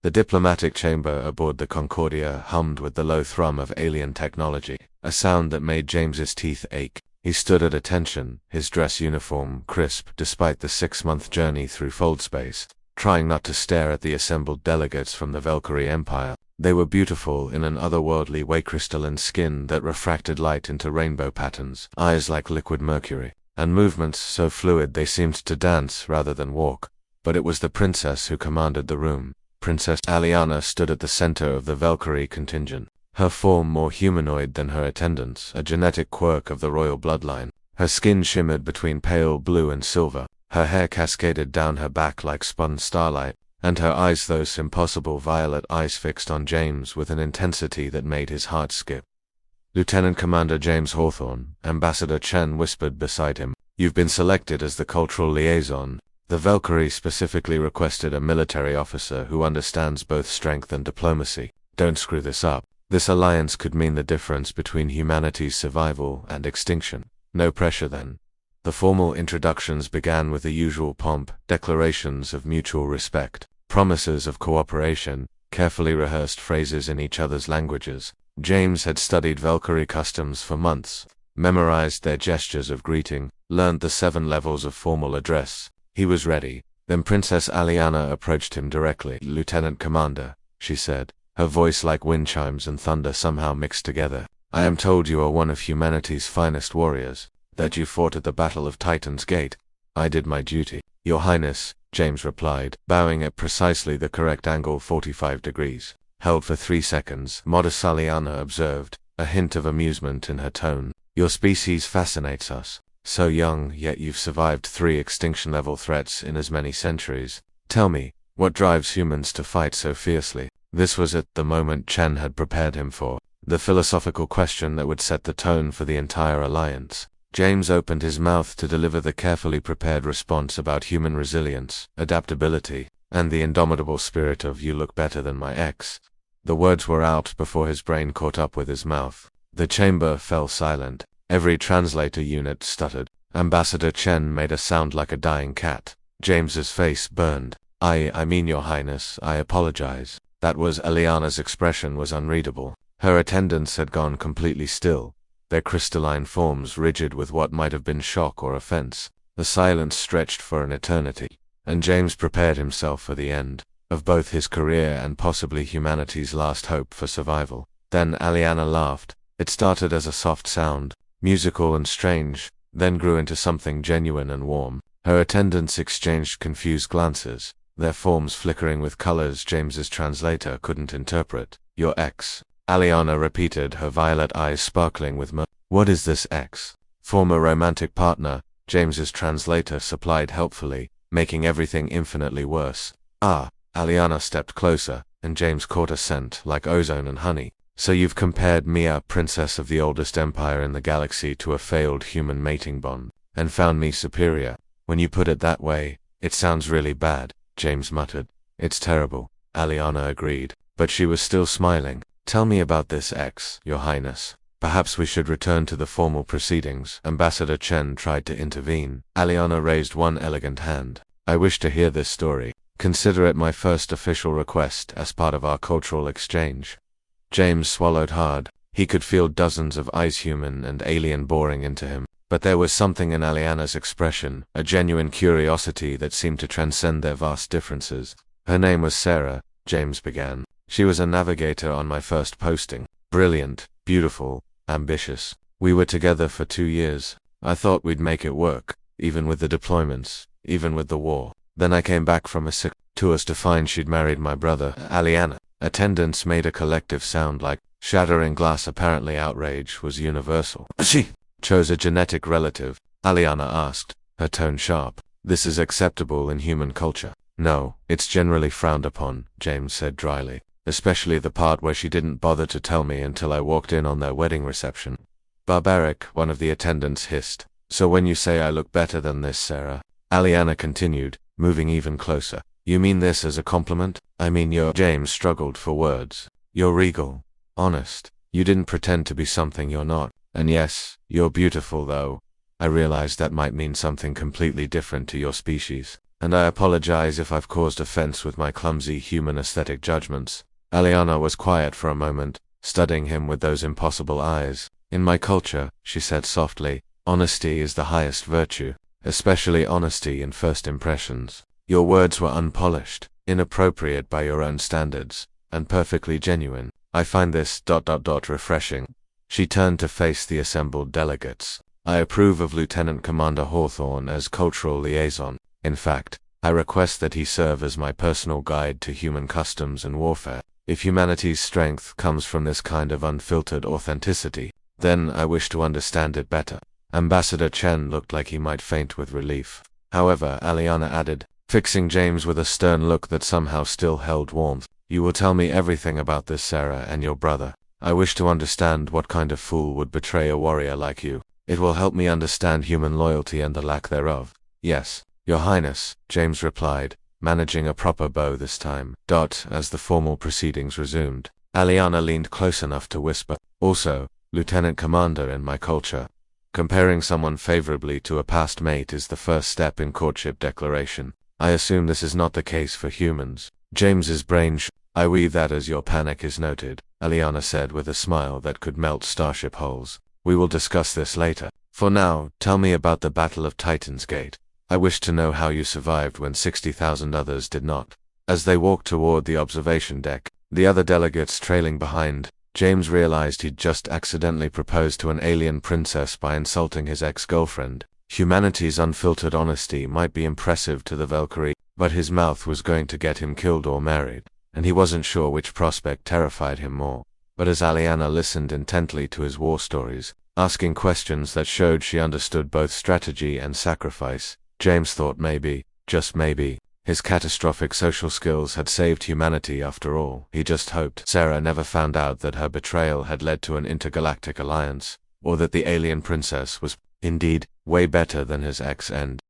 The diplomatic chamber aboard the Concordia hummed with the low thrum of alien technology, a sound that made James's teeth ache. He stood at attention, his dress uniform crisp despite the 6-month journey through fold space, trying not to stare at the assembled delegates from the Valkyrie Empire. They were beautiful in an otherworldly way, crystalline skin that refracted light into rainbow patterns, eyes like liquid mercury, and movements so fluid they seemed to dance rather than walk. But it was the princess who commanded the room. Princess Aliana stood at the center of the Valkyrie contingent, her form more humanoid than her attendants, a genetic quirk of the royal bloodline. Her skin shimmered between pale blue and silver, her hair cascaded down her back like spun starlight, and her eyes those impossible violet eyes fixed on James with an intensity that made his heart skip. Lieutenant Commander James Hawthorne, Ambassador Chen whispered beside him, "You've been selected as the cultural liaison. The Valkyrie specifically requested a military officer who understands both strength and diplomacy. Don't screw this up. This alliance could mean the difference between humanity's survival and extinction." No pressure then. The formal introductions began with the usual pomp, declarations of mutual respect, promises of cooperation, carefully rehearsed phrases in each other's languages. James had studied Valkyrie customs for months, memorized their gestures of greeting, learned the 7 levels of formal address. He was ready. Then Princess Aliana approached him directly. "Lieutenant Commander," she said, her voice like wind chimes and thunder somehow mixed together. "I am told you are one of humanity's finest warriors, that you fought at the Battle of Titan's Gate. I did my duty." "Your Highness," James replied, bowing at precisely the correct angle, 45 degrees. Held for 3 seconds, modest Aliana observed, a hint of amusement in her tone. "Your species fascinates us. So young, yet you've survived 3 extinction-level threats in as many centuries. Tell me, what drives humans to fight so fiercely?" This was at the moment Chen had prepared him for, the philosophical question that would set the tone for the entire alliance. James opened his mouth to deliver the carefully prepared response about human resilience, adaptability, and the indomitable spirit of "you look better than my ex." The words were out before his brain caught up with his mouth. The chamber fell silent. Every translator unit stuttered. Ambassador Chen made a sound like a dying cat. James's face burned. I mean, Your Highness, I apologize." That was Aliana's expression was unreadable. Her attendants had gone completely still, their crystalline forms rigid with what might have been shock or offense. The silence stretched for an eternity, and James prepared himself for the end of both his career and possibly humanity's last hope for survival. Then Aliana laughed. It started as a soft sound, musical and strange, then grew into something genuine and warm. Her attendants exchanged confused glances, their forms flickering with colors James's translator couldn't interpret. "Your ex," Aliana repeated, her violet eyes sparkling with "What is this ex?" "Former romantic partner," James's translator supplied helpfully, making everything infinitely worse. "Ah." Aliana stepped closer, and James caught a scent like ozone and honey. "So you've compared Mia, princess of the oldest empire in the galaxy, to a failed human mating bond, and found me superior. When you put it that way, it sounds really bad," James muttered. "It's terrible," Aliana agreed, but she was still smiling. "Tell me about this ex, Your Highness." "Perhaps we should return to the formal proceedings." Ambassador Chen tried to intervene. Aliana raised one elegant hand. "I wish to hear this story. Consider it my first official request as part of our cultural exchange." James swallowed hard. He could feel dozens of eyes, human and alien, boring into him. But there was something in Aliana's expression, a genuine curiosity that seemed to transcend their vast differences. "Her name was Sarah," James began. "She was a navigator on my first posting. Brilliant, beautiful, ambitious. We were together for 2 years. I thought we'd make it work, even with the deployments, even with the war. Then I came back from a sick tours to find she'd married my brother, Aliana." Attendants made a collective sound like shattering glass. Apparently outrage was universal. "She chose a genetic relative?" Aliana asked, her tone sharp. "This is acceptable in human culture." "No, it's generally frowned upon," James said dryly. "Especially the part where she didn't bother to tell me until I walked in on their wedding reception." "Barbaric," one of the attendants hissed. "So when you say I look better than this, Sarah," Aliana continued, moving even closer, "you mean this as a compliment? I mean you're—" James struggled for words. "You're regal, honest. You didn't pretend to be something you're not. And yes, you're beautiful, though. I realize that might mean something completely different to your species." and I apologize if I've caused offense with my clumsy human aesthetic judgments. Aliana was quiet for a moment, studying him with those impossible eyes. In my culture, she said softly, honesty is the highest virtue, especially honesty in first impressions. Your words were unpolished, inappropriate by your own standards, and perfectly genuine. I find this ... refreshing. She turned to face the assembled delegates. I approve of Lieutenant Commander Hawthorne as cultural liaison. In fact, I request that he serve as my personal guide to human customs and warfare. If humanity's strength comes from this kind of unfiltered authenticity, then I wish to understand it better. Ambassador Chen looked like he might faint with relief. However, Aliana added, fixing James with a stern look that somehow still held warmth, you will tell me everything about this Sarah and your brother. I wish to understand what kind of fool would betray a warrior like you. It will help me understand human loyalty and the lack thereof. Yes, Your Highness, James replied, managing a proper bow this time. As the formal proceedings resumed, Aliana leaned close enough to whisper, also, Lieutenant Commander in my culture. Comparing someone favorably to a past mate is the first step in courtship declaration. I assume this is not the case for humans. James's brain I weave that as your panic is noted, Aliana said with a smile that could melt starship hulls. We will discuss this later. For now, tell me about the Battle of Titan's Gate. I wish to know how you survived when 60,000 others did not. As they walked toward the observation deck, the other delegates trailing behind, James realized he'd just accidentally proposed to an alien princess by insulting his ex-girlfriend. Humanity's unfiltered honesty might be impressive to the Valkyrie, but his mouth was going to get him killed or married, and he wasn't sure which prospect terrified him more. But as Aliana listened intently to his war stories, asking questions that showed she understood both strategy and sacrifice, James thought maybe, just maybe, his catastrophic social skills had saved humanity after all. He just hoped Sarah never found out that her betrayal had led to an intergalactic alliance, or that the alien princess was, indeed, way better than his ex and